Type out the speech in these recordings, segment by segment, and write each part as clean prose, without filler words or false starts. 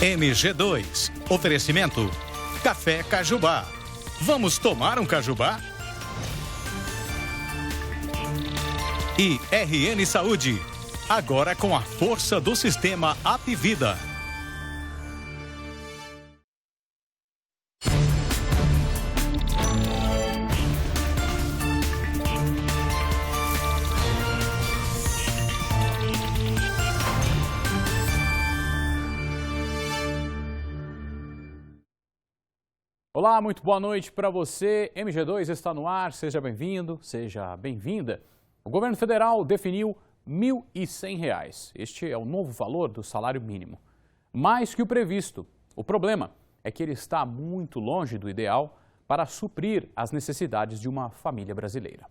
MG2. Oferecimento: Café Cajubá. Vamos tomar um cajubá? E RN Saúde. Agora com a força do sistema Apvida. Olá, muito boa noite para você. MG2 está no ar, seja bem-vindo, seja bem-vinda. O governo federal definiu R$ 1.100. Este é o novo valor do salário mínimo. Mais que o previsto. O problema é que ele está muito longe do ideal para suprir as necessidades de uma família brasileira.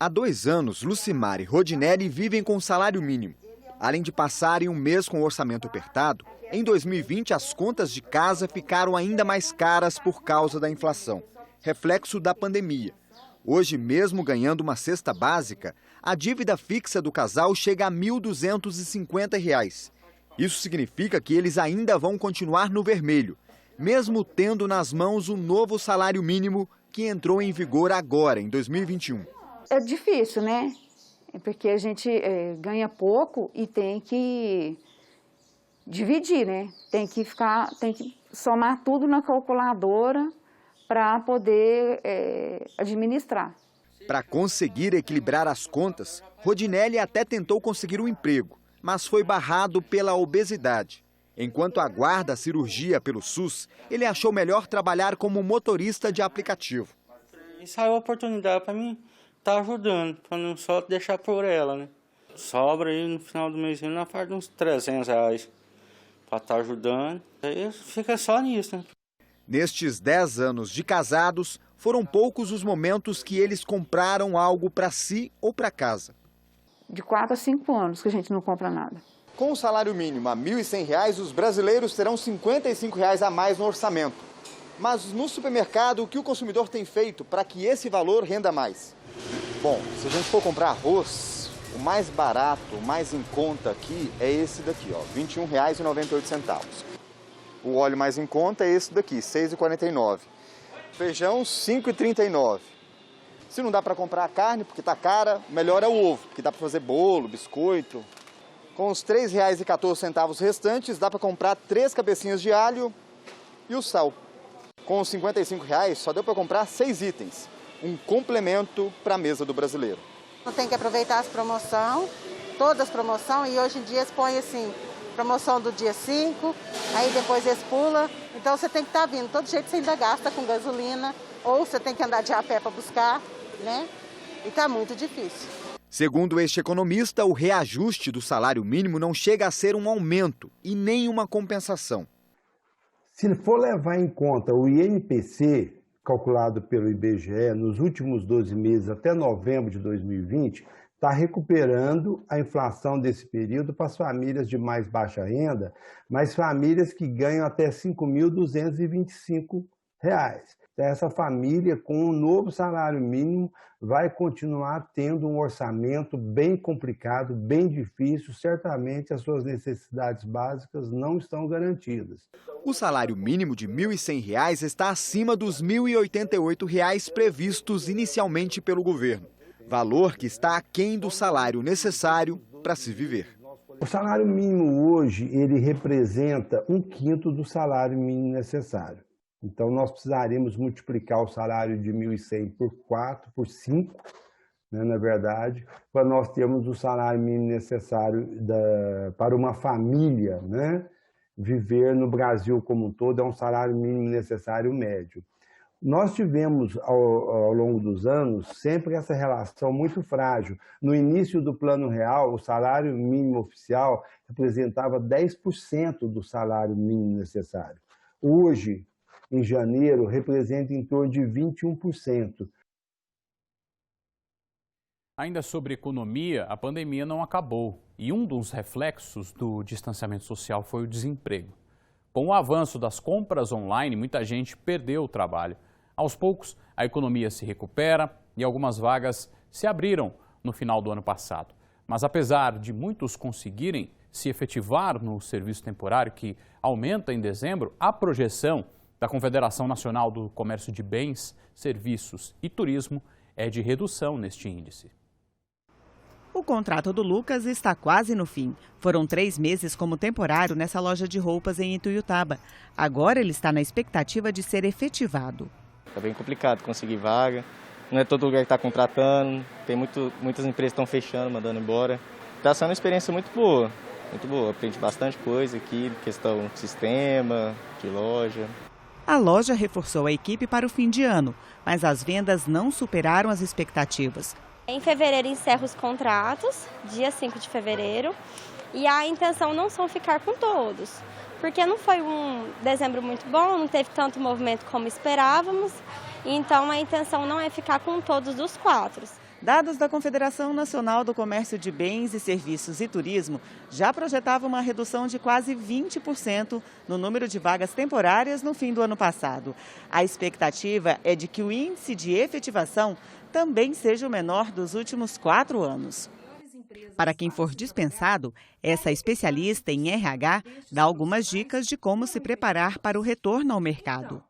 Há 2 anos, Lucimar e Rodinelli vivem com salário mínimo. Além de passarem um mês com o orçamento apertado, em 2020 as contas de casa ficaram ainda mais caras por causa da inflação, reflexo da pandemia. Hoje, mesmo ganhando uma cesta básica, a dívida fixa do casal chega a R$ 1.250. Isso significa que eles ainda vão continuar no vermelho, mesmo tendo nas mãos o novo salário mínimo que entrou em vigor agora, em 2021. É difícil, né? Porque a gente ganha pouco e tem que dividir, né? Tem que somar tudo na calculadora para poder administrar. Para conseguir equilibrar as contas, Rodinelli até tentou conseguir um emprego, mas foi barrado pela obesidade. Enquanto aguarda a cirurgia pelo SUS, ele achou melhor trabalhar como motorista de aplicativo. Isso é uma oportunidade para mim estar ajudando, para não só deixar por ela, né? Sobra aí no final do mês, na parte de uns R$300 para estar ajudando. Aí fica só nisso, né? Nestes 10 anos de casados, foram poucos os momentos que eles compraram algo para si ou para casa. De 4 a 5 anos que a gente não compra nada. Com o salário mínimo a R$ 1.100, os brasileiros terão R$ 55 a mais no orçamento. Mas no supermercado, o que o consumidor tem feito para que esse valor renda mais? Bom, se a gente for comprar arroz, o mais barato, o mais em conta aqui é esse daqui, ó, R$ 21,98. O óleo mais em conta é esse daqui, R$ 6,49. Feijão, R$ 5,39. Se não dá para comprar a carne, porque está cara, melhor é o ovo, porque dá para fazer bolo, biscoito. Com os R$ 3,14 restantes, dá para comprar 3 cabecinhas de alho e o sal. Com os R$ 55, só deu para comprar 6 itens. Um complemento para a mesa do brasileiro. Tem que aproveitar as promoções, todas as promoções, e hoje em dia eles põem assim, promoção do dia 5, aí depois eles pulam. Então você tem que estar vindo, todo jeito você ainda gasta com gasolina, ou você tem que andar de a pé para buscar, né? E está muito difícil. Segundo este economista, o reajuste do salário mínimo não chega a ser um aumento e nem uma compensação. Se for levar em conta o INPC, calculado pelo IBGE, nos últimos 12 meses até novembro de 2020, está recuperando a inflação desse período para as famílias de mais baixa renda, mas famílias que ganham até R$ 5.225. Essa família, com um novo salário mínimo, vai continuar tendo um orçamento bem complicado, bem difícil. Certamente as suas necessidades básicas não estão garantidas. O salário mínimo de R$ 1.100 está acima dos R$ 1.088 previstos inicialmente pelo governo. Valor que está aquém do salário necessário para se viver. O salário mínimo hoje, ele representa 1/5 do salário mínimo necessário. Então, nós precisaríamos multiplicar o salário de 1.100 por 4, por 5, né, na verdade, para nós termos o salário mínimo necessário para uma família, né, viver no Brasil como um todo, é um salário mínimo necessário médio. Nós tivemos, ao longo dos anos, sempre essa relação muito frágil. No início do Plano Real, o salário mínimo oficial representava 10% do salário mínimo necessário. Hoje, em janeiro, representa em torno de 21%. Ainda sobre economia, a pandemia não acabou e um dos reflexos do distanciamento social foi o desemprego. Com o avanço das compras online, muita gente perdeu o trabalho. Aos poucos, a economia se recupera e algumas vagas se abriram no final do ano passado. Mas apesar de muitos conseguirem se efetivar no serviço temporário, que aumenta em dezembro, a projeção da Confederação Nacional do Comércio de Bens, Serviços e Turismo é de redução neste índice. O contrato do Lucas está quase no fim. Foram 3 meses como temporário nessa loja de roupas em Ituiutaba. Agora ele está na expectativa de ser efetivado. Está bem complicado conseguir vaga. Não é todo lugar que está contratando. Tem muitas empresas que estão fechando, mandando embora. Está sendo uma experiência muito boa. Muito boa. Aprendi bastante coisa aqui, questão de sistema, de loja. A loja reforçou a equipe para o fim de ano, mas as vendas não superaram as expectativas. Em fevereiro encerra os contratos, dia 5 de fevereiro, e a intenção não são ficar com todos, porque não foi um dezembro muito bom, não teve tanto movimento como esperávamos, então a intenção não é ficar com todos os 4. Dados da Confederação Nacional do Comércio de Bens e Serviços e Turismo já projetavam uma redução de quase 20% no número de vagas temporárias no fim do ano passado. A expectativa é de que o índice de efetivação também seja o menor dos últimos 4 anos. Para quem for dispensado, essa especialista em RH dá algumas dicas de como se preparar para o retorno ao mercado.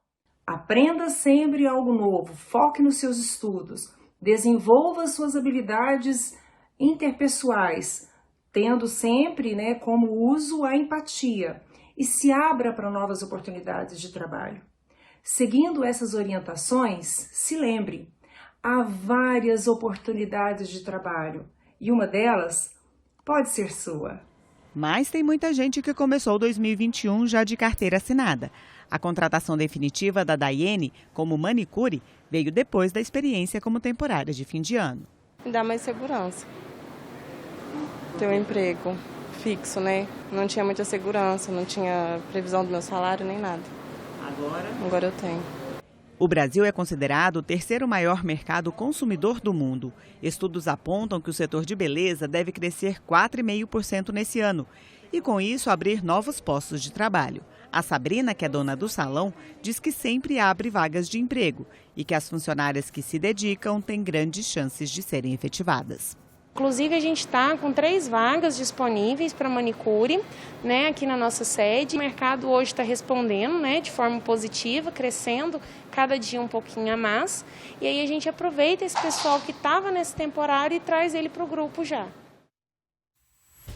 Aprenda sempre algo novo, foque nos seus estudos, desenvolva suas habilidades interpessoais, tendo sempre, como uso a empatia e se abra para novas oportunidades de trabalho. Seguindo essas orientações, se lembre, há várias oportunidades de trabalho e uma delas pode ser sua. Mas tem muita gente que começou 2021 já de carteira assinada. A contratação definitiva da Daiane como manicure veio depois da experiência como temporária de fim de ano. Dá mais segurança. Ter um emprego fixo, Não tinha muita segurança, não tinha previsão do meu salário nem nada. Agora eu tenho. O Brasil é considerado o 3º maior mercado consumidor do mundo. Estudos apontam que o setor de beleza deve crescer 4,5% nesse ano e, com isso, abrir novos postos de trabalho. A Sabrina, que é dona do salão, diz que sempre abre vagas de emprego e que as funcionárias que se dedicam têm grandes chances de serem efetivadas. Inclusive, a gente está com 3 vagas disponíveis para manicure, aqui na nossa sede. O mercado hoje está respondendo, de forma positiva, crescendo cada dia um pouquinho a mais. E aí a gente aproveita esse pessoal que estava nesse temporário e traz ele para o grupo já.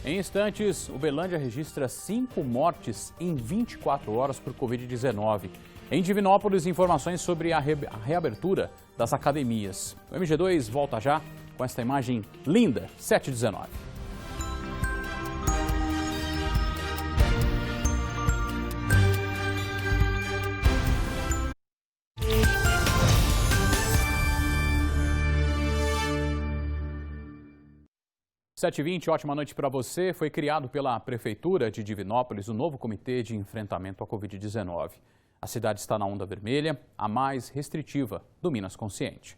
Em instantes, Uberlândia registra 5 mortes em 24 horas por Covid-19. Em Divinópolis, informações sobre a reabertura das academias. O MG2 volta já com esta imagem linda, 7h19. Ótima noite para você. Foi criado pela Prefeitura de Divinópolis o novo Comitê de Enfrentamento à Covid-19. A cidade está na onda vermelha, a mais restritiva do Minas Consciente.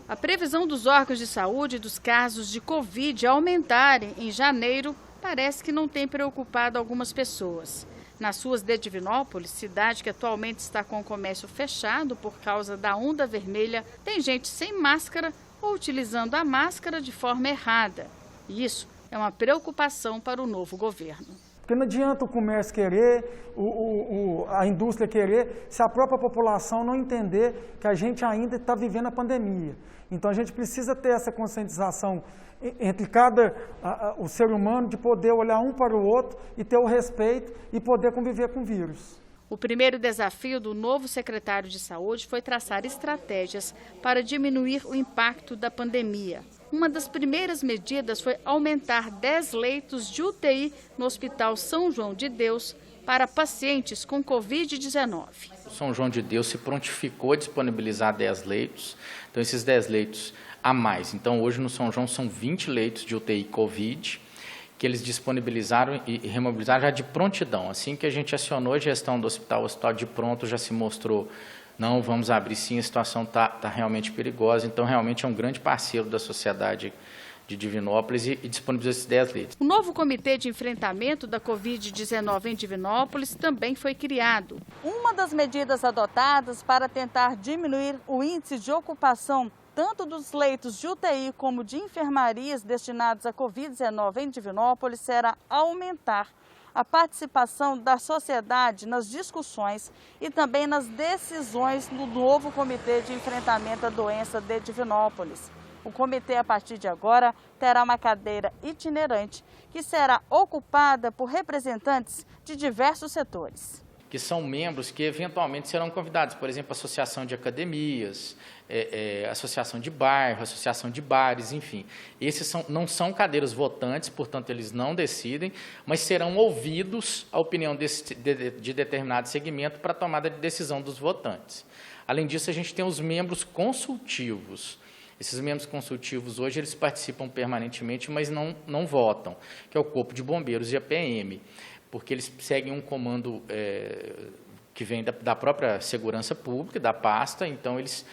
A previsão dos órgãos de saúde dos casos de Covid aumentarem em janeiro parece que não tem preocupado algumas pessoas. Nas ruas de Divinópolis, cidade que atualmente está com o comércio fechado por causa da onda vermelha, tem gente sem máscara ou utilizando a máscara de forma errada. E isso é uma preocupação para o novo governo. Porque não adianta o comércio querer, a indústria querer, se a própria população não entender que a gente ainda está vivendo a pandemia. Então a gente precisa ter essa conscientização entre o ser humano de poder olhar um para o outro e ter o respeito e poder conviver com o vírus. O primeiro desafio do novo secretário de Saúde foi traçar estratégias para diminuir o impacto da pandemia. Uma das primeiras medidas foi aumentar 10 leitos de UTI no Hospital São João de Deus para pacientes com Covid-19. O São João de Deus se prontificou a disponibilizar 10 leitos, então esses 10 leitos a mais. Então hoje no São João são 20 leitos de UTI Covid, que eles disponibilizaram e remobilizaram já de prontidão. Assim que a gente acionou a gestão do hospital, o hospital de pronto já se mostrou, não, vamos abrir sim, a situação está realmente perigosa, então realmente é um grande parceiro da sociedade de Divinópolis e disponibilizou esses 10 leitos. O novo Comitê de Enfrentamento da Covid-19 em Divinópolis também foi criado. Uma das medidas adotadas para tentar diminuir o índice de ocupação tanto dos leitos de UTI como de enfermarias destinados à Covid-19 em Divinópolis será aumentar a participação da sociedade nas discussões e também nas decisões do novo Comitê de Enfrentamento à Doença de Divinópolis. O comitê, a partir de agora, terá uma cadeira itinerante que será ocupada por representantes de diversos setores. Que são membros que eventualmente serão convidados, por exemplo, associação de academias, associação de bairro, associação de bares, enfim. Esses não são cadeiras votantes, portanto, eles não decidem, mas serão ouvidos a opinião de determinado segmento para a tomada de decisão dos votantes. Além disso, a gente tem os membros consultivos. Esses membros consultivos, hoje, eles participam permanentemente, mas não votam, que é o Corpo de Bombeiros e a PM. Porque eles seguem um comando que vem da própria segurança pública, da pasta, então eles,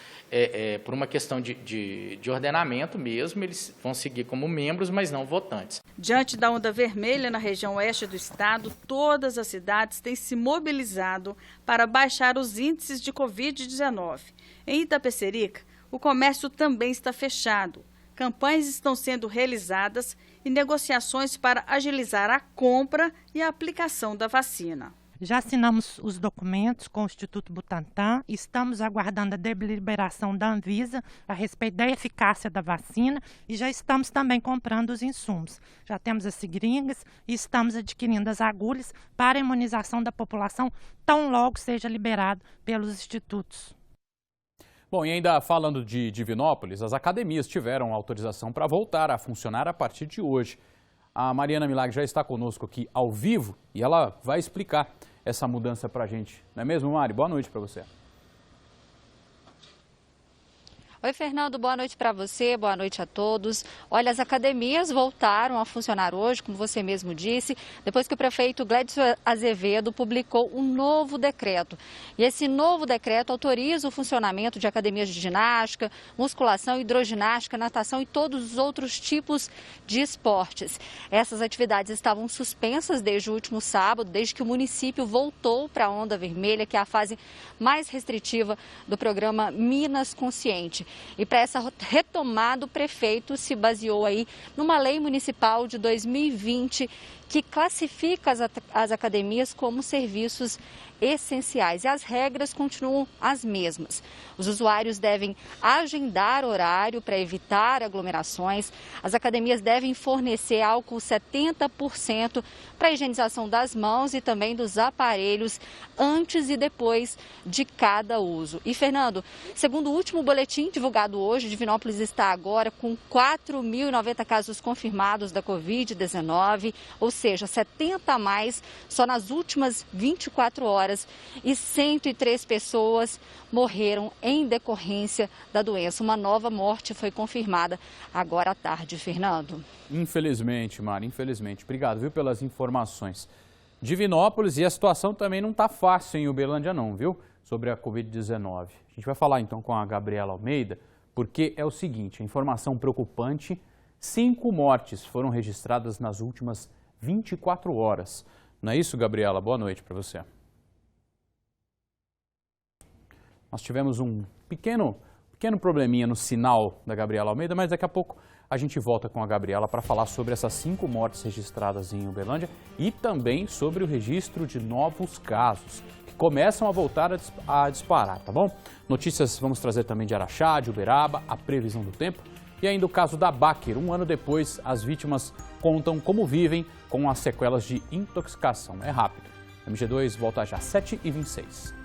por uma questão de ordenamento mesmo, eles vão seguir como membros, mas não votantes. Diante da onda vermelha na região oeste do estado, todas as cidades têm se mobilizado para baixar os índices de Covid-19. Em Itapecerica, o comércio também está fechado. Campanhas estão sendo realizadas e negociações para agilizar a compra e a aplicação da vacina. Já assinamos os documentos com o Instituto Butantan e estamos aguardando a deliberação da Anvisa a respeito da eficácia da vacina e já estamos também comprando os insumos. Já temos as seringas e estamos adquirindo as agulhas para a imunização da população tão logo seja liberado pelos institutos. Bom, e ainda falando de Divinópolis, as academias tiveram autorização para voltar a funcionar a partir de hoje. A Mariana Milagre já está conosco aqui ao vivo e ela vai explicar essa mudança para a gente. Não é mesmo, Mari? Boa noite para você. Oi, Fernando, boa noite para você, boa noite a todos. Olha, as academias voltaram a funcionar hoje, como você mesmo disse, depois que o prefeito Glédson Azevedo publicou um novo decreto. E esse novo decreto autoriza o funcionamento de academias de ginástica, musculação, hidroginástica, natação e todos os outros tipos de esportes. Essas atividades estavam suspensas desde o último sábado, desde que o município voltou para a onda vermelha, que é a fase mais restritiva do programa Minas Consciente. E para essa retomada, o prefeito se baseou aí numa lei municipal de 2020 que classifica as academias como serviços essenciais e as regras continuam as mesmas. Os usuários devem agendar horário para evitar aglomerações. As academias devem fornecer álcool 70% para a higienização das mãos e também dos aparelhos antes e depois de cada uso. E, Fernando, segundo o último boletim divulgado hoje, Divinópolis está agora com 4.090 casos confirmados da Covid-19, ou seja, 70 a mais só nas últimas 24 horas e 103 pessoas morreram em decorrência da doença. Uma nova morte foi confirmada agora à tarde, Fernando. Infelizmente, Mari, infelizmente. Obrigado, viu, pelas informações. Divinópolis, e a situação também não está fácil em Uberlândia não, viu, sobre a Covid-19. A gente vai falar então com a Gabriela Almeida, porque é o seguinte, a informação preocupante, 5 mortes foram registradas nas últimas 24 horas. Não é isso, Gabriela? Boa noite para você. Nós tivemos um pequeno probleminha no sinal da Gabriela Almeida, mas daqui a pouco a gente volta com a Gabriela para falar sobre essas 5 mortes registradas em Uberlândia e também sobre o registro de novos casos que começam a voltar a disparar, tá bom? Notícias vamos trazer também de Araxá, de Uberaba, a previsão do tempo e ainda o caso da Baker. Um ano depois, as vítimas contam como vivem com as sequelas de intoxicação. É rápido. MG2 volta já às 7h26.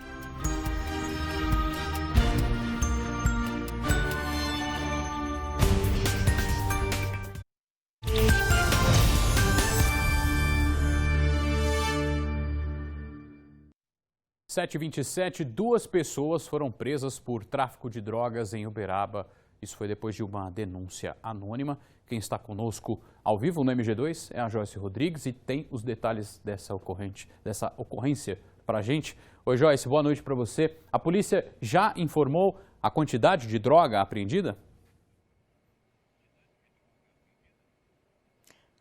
Às 7h27, 2 pessoas foram presas por tráfico de drogas em Uberaba. Isso foi depois de uma denúncia anônima. Quem está conosco ao vivo no MG2 é a Joyce Rodrigues e tem os detalhes dessa ocorrência para a gente. Oi, Joyce, boa noite para você. A polícia já informou a quantidade de droga apreendida?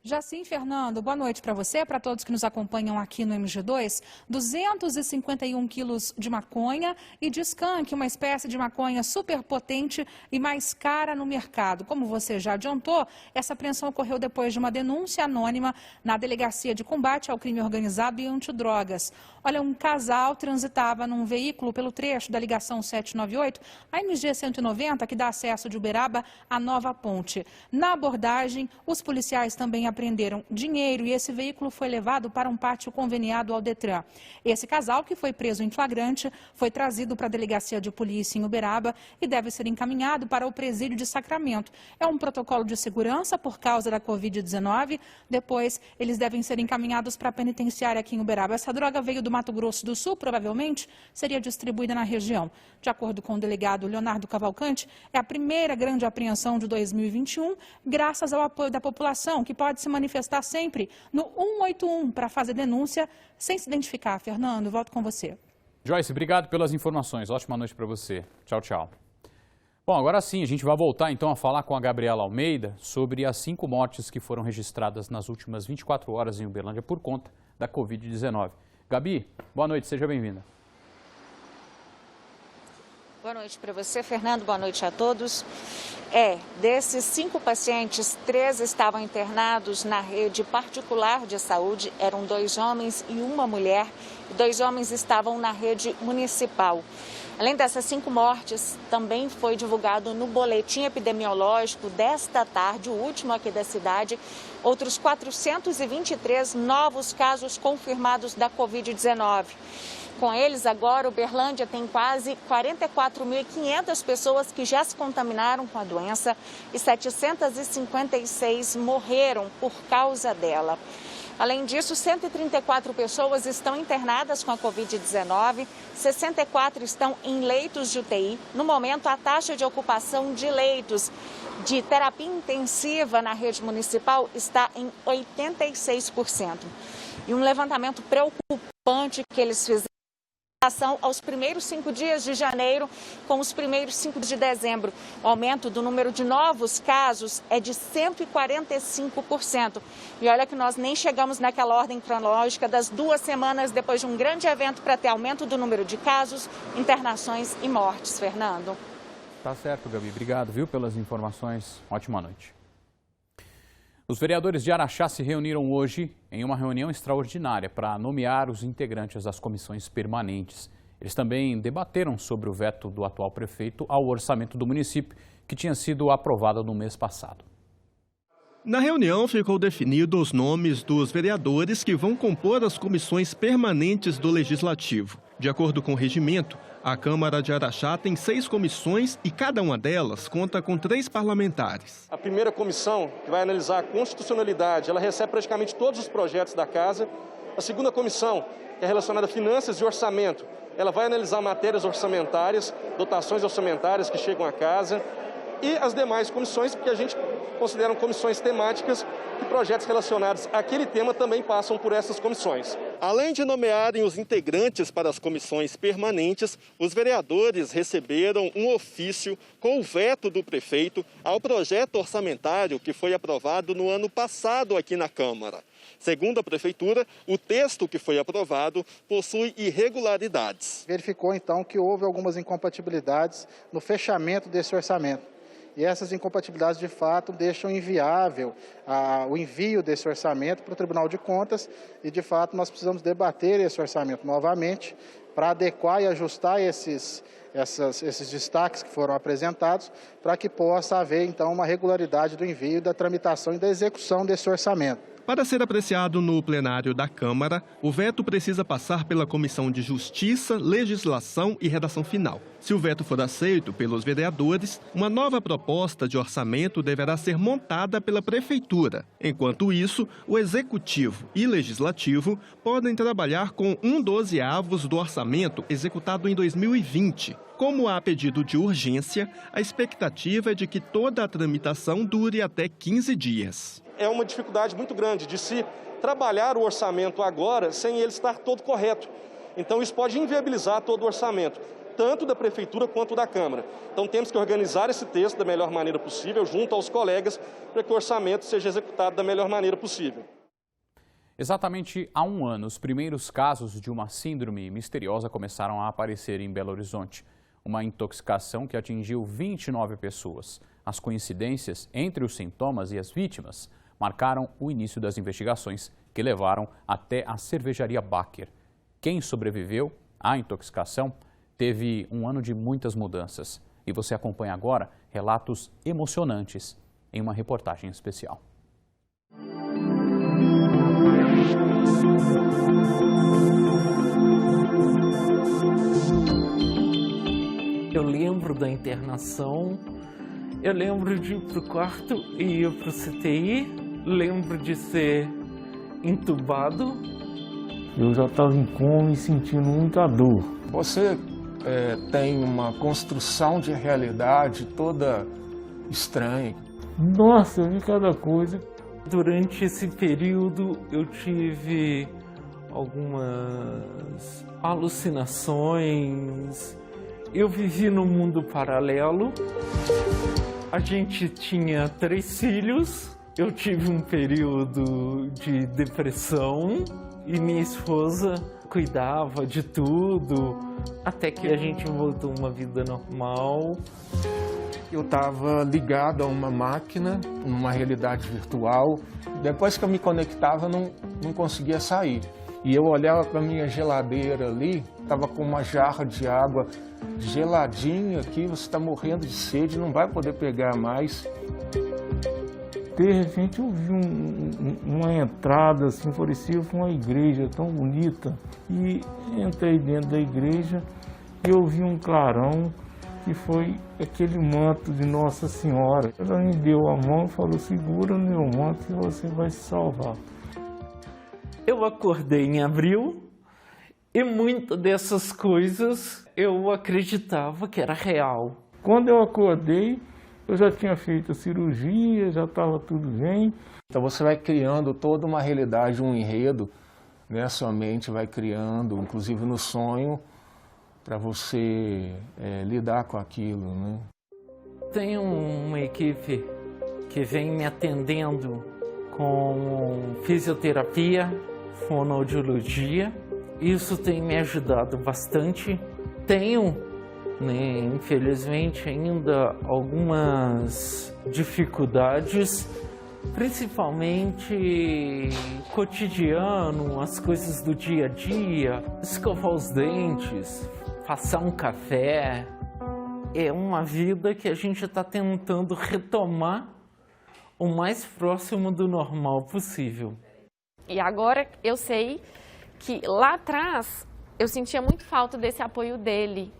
Já sim, Fernando. Boa noite para você, para todos que nos acompanham aqui no MG2. 251 quilos de maconha e de skunk, uma espécie de maconha super potente e mais cara no mercado. Como você já adiantou, essa apreensão ocorreu depois de uma denúncia anônima na Delegacia de Combate ao Crime Organizado e Antidrogas. Olha, um casal transitava num veículo pelo trecho da ligação 798, a MG 190, que dá acesso de Uberaba à Nova Ponte. Na abordagem, os policiais também apreenderam dinheiro e esse veículo foi levado para um pátio conveniado ao Detran. Esse casal, que foi preso em flagrante, foi trazido para a delegacia de polícia em Uberaba e deve ser encaminhado para o presídio de Sacramento. É um protocolo de segurança por causa da Covid-19. Depois, eles devem ser encaminhados para a penitenciária aqui em Uberaba. Essa droga veio do Mato Grosso do Sul, provavelmente seria distribuída na região. De acordo com o delegado Leonardo Cavalcante, é a primeira grande apreensão de 2021, graças ao apoio da população, que pode se manifestar sempre no 181 para fazer denúncia sem se identificar. Fernando, volto com você. Joyce, obrigado pelas informações. Ótima noite para você. Tchau, tchau. Bom, agora sim, a gente vai voltar então a falar com a Gabriela Almeida sobre as 5 mortes que foram registradas nas últimas 24 horas em Uberlândia por conta da Covid-19. Gabi, boa noite, seja bem-vinda. Boa noite para você, Fernando. Boa noite a todos. Desses 5 pacientes, 3 estavam internados na rede particular de saúde. Eram 2 homens e uma mulher. 2 homens estavam na rede municipal. Além dessas 5 mortes, também foi divulgado no boletim epidemiológico desta tarde, o último aqui da cidade, outros 423 novos casos confirmados da Covid-19. Com eles, agora, Uberlândia tem quase 44.500 pessoas que já se contaminaram com a doença e 756 morreram por causa dela. Além disso, 134 pessoas estão internadas com a Covid-19, 64 estão em leitos de UTI. No momento, a taxa de ocupação de leitos de terapia intensiva na rede municipal está em 86%. E um levantamento preocupante que eles fizeram em relação aos primeiros 5 dias de janeiro com os primeiros 5 de dezembro. O aumento do número de novos casos é de 145%. E olha que nós nem chegamos naquela ordem cronológica das 2 semanas depois de um grande evento para ter aumento do número de casos, internações e mortes. Fernando. Tá certo, Gabi. Obrigado, viu, pelas informações. Ótima noite. Os vereadores de Araxá se reuniram hoje em uma reunião extraordinária para nomear os integrantes das comissões permanentes. Eles também debateram sobre o veto do atual prefeito ao orçamento do município, que tinha sido aprovado no mês passado. Na reunião ficou definido os nomes dos vereadores que vão compor as comissões permanentes do Legislativo. De acordo com o regimento, a Câmara de Araxá tem 6 comissões e cada uma delas conta com 3 parlamentares. A primeira comissão, que vai analisar a constitucionalidade, ela recebe praticamente todos os projetos da Casa. A segunda comissão, que é relacionada a finanças e orçamento, ela vai analisar matérias orçamentárias, dotações orçamentárias que chegam à Casa. E as demais comissões, que a gente considera comissões temáticas, e projetos relacionados àquele tema também passam por essas comissões. Além de nomearem os integrantes para as comissões permanentes, os vereadores receberam um ofício com o veto do prefeito ao projeto orçamentário que foi aprovado no ano passado aqui na Câmara. Segundo a Prefeitura, o texto que foi aprovado possui irregularidades. Verificou, então, que houve algumas incompatibilidades no fechamento desse orçamento. E essas incompatibilidades, de fato, deixam inviável o envio desse orçamento para o Tribunal de Contas e, de fato, nós precisamos debater esse orçamento novamente para adequar e ajustar esses destaques que foram apresentados para que possa haver, então, uma regularidade do envio, da tramitação e da execução desse orçamento. Para ser apreciado no plenário da Câmara, o veto precisa passar pela Comissão de Justiça, Legislação e Redação Final. Se o veto for aceito pelos vereadores, uma nova proposta de orçamento deverá ser montada pela Prefeitura. Enquanto isso, o Executivo e Legislativo podem trabalhar com 1/12 do orçamento executado em 2020. Como há pedido de urgência, a expectativa é de que toda a tramitação dure até 15 dias. É uma dificuldade muito grande de se trabalhar o orçamento agora sem ele estar todo correto. Então isso pode inviabilizar todo o orçamento. tanto da Prefeitura quanto da Câmara. Então temos que organizar esse texto da melhor maneira possível, junto aos colegas, para que o orçamento seja executado da melhor maneira possível. Exatamente há um ano, os primeiros casos de uma síndrome misteriosa começaram a aparecer em Belo Horizonte. Uma intoxicação que atingiu 29 pessoas. As coincidências entre os sintomas e as vítimas marcaram o início das investigações que levaram até a cervejaria Baker. Quem sobreviveu à intoxicação teve um ano de muitas mudanças. E você acompanha agora relatos emocionantes em uma reportagem especial. Eu lembro da internação, eu lembro de ir para o quarto e ir para o CTI, lembro de ser entubado. Eu já estava em coma e sentindo muita dor. Você tem uma construção de realidade toda estranha. Nossa, eu vi cada coisa. Durante esse período eu tive algumas alucinações. Eu vivi num mundo paralelo. A gente tinha 3 filhos. Eu tive um período de depressão e minha esposa cuidava de tudo, até que a gente voltou a uma vida normal. Eu estava ligado a uma máquina, numa realidade virtual. Depois que eu me conectava, não conseguia sair. E eu olhava para a minha geladeira ali, estava com uma jarra de água geladinha aqui, você está morrendo de sede, não vai poder pegar mais. De repente eu vi uma entrada, assim, parecia uma igreja tão bonita. E entrei dentro da igreja e eu vi um clarão, que foi aquele manto de Nossa Senhora. Ela me deu a mão e falou, segura no meu manto que você vai se salvar. Eu acordei em abril e muitas dessas coisas eu acreditava que era real. Quando eu acordei, eu já tinha feito a cirurgia, já estava tudo bem. Então você vai criando toda uma realidade, um enredo, né? Sua mente vai criando, inclusive no sonho, para você lidar com aquilo, né? Tem uma equipe que vem me atendendo com fisioterapia, fonoaudiologia. Isso tem me ajudado bastante. Tenho, né, infelizmente, ainda algumas dificuldades, principalmente cotidiano, as coisas do dia a dia, escovar os dentes, passar um café. É uma vida que a gente está tentando retomar o mais próximo do normal possível. E agora eu sei que lá atrás eu sentia muito falta desse apoio dele,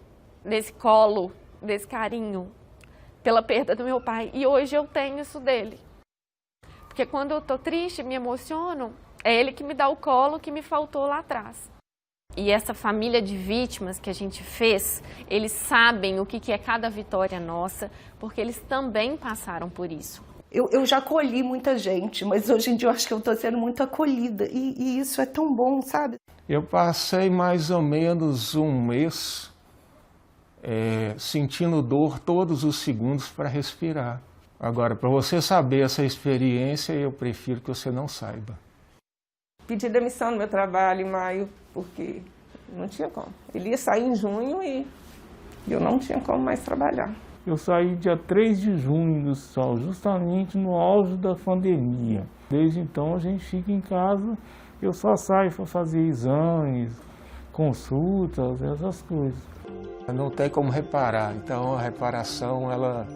desse colo, desse carinho, pela perda do meu pai. E hoje eu tenho isso dele. Porque quando eu estou triste, me emociono, é ele que me dá o colo que me faltou lá atrás. E essa família de vítimas que a gente fez, eles sabem o que é cada vitória nossa, porque eles também passaram por isso. Eu já acolhi muita gente, mas hoje em dia eu acho que eu estou sendo muito acolhida. E isso é tão bom, sabe? Eu passei mais ou menos um mês sentindo dor todos os segundos para respirar. Agora, para você saber essa experiência, eu prefiro que você não saiba. Pedi demissão no meu trabalho em maio, porque não tinha como. Ele ia sair em junho e eu não tinha como mais trabalhar. Eu saí dia 3 de junho do sol, justamente no auge da pandemia. Desde então a gente fica em casa, eu só saio para fazer exames, consultas, essas coisas. Não tem como reparar, então a reparação ela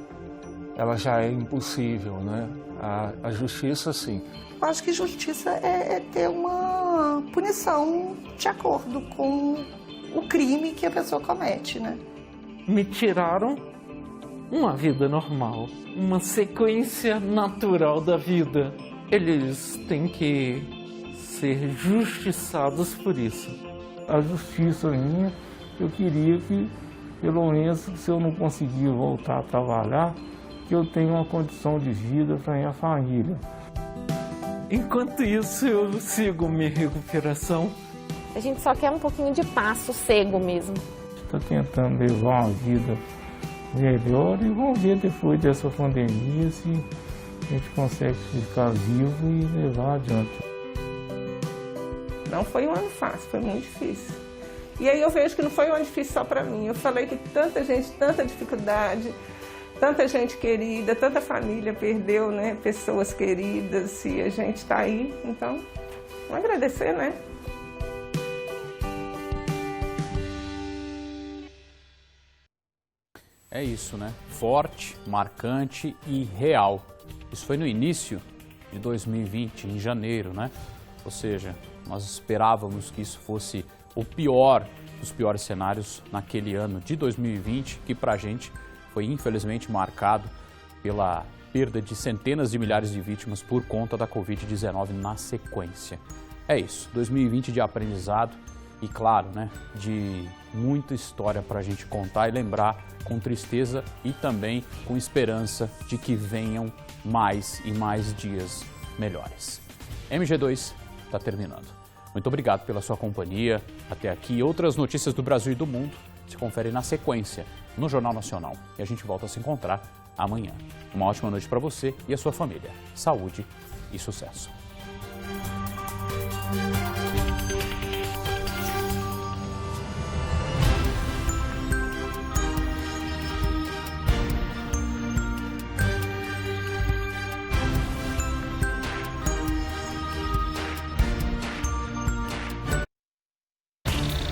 já é impossível, né? A justiça, sim. Eu acho que justiça é ter uma punição de acordo com o crime que a pessoa comete, né? Me tiraram uma vida normal, uma sequência natural da vida. Eles têm que ser justiçados por isso. A justiça minha, eu queria que, pelo menos, se eu não conseguir voltar a trabalhar, que eu tenha uma condição de vida para minha família. Enquanto isso, eu sigo minha recuperação. A gente só quer um pouquinho de paz, sossego mesmo. está tentando levar uma vida melhor e vamos ver depois dessa pandemia se a gente consegue ficar vivo e levar adiante. Não foi um ano fácil, foi muito difícil. E aí eu vejo que não foi um ano difícil só para mim. Eu falei que tanta gente, tanta dificuldade, tanta gente querida, tanta família perdeu, né, pessoas queridas, e a gente está aí, então, vamos agradecer, né? É isso, né? Forte, marcante e real. Isso foi no início de 2020, em janeiro, né? Ou seja, nós esperávamos que isso fosse o pior dos piores cenários naquele ano de 2020, que pra gente foi infelizmente marcado pela perda de centenas de milhares de vítimas por conta da Covid-19 na sequência. É isso, 2020 de aprendizado e, claro, né, de muita história pra gente contar e lembrar com tristeza e também com esperança de que venham mais e mais dias melhores. MG2 está terminando. Muito obrigado pela sua companhia. Até aqui, outras notícias do Brasil e do mundo se conferem na sequência no Jornal Nacional. E a gente volta a se encontrar amanhã. Uma ótima noite para você e a sua família. Saúde e sucesso.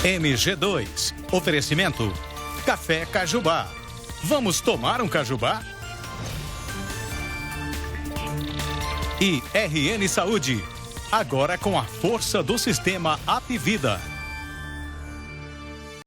MG2. Oferecimento Café Cajubá. Vamos tomar um cajubá? E RN Saúde. Agora com a força do sistema Apvida.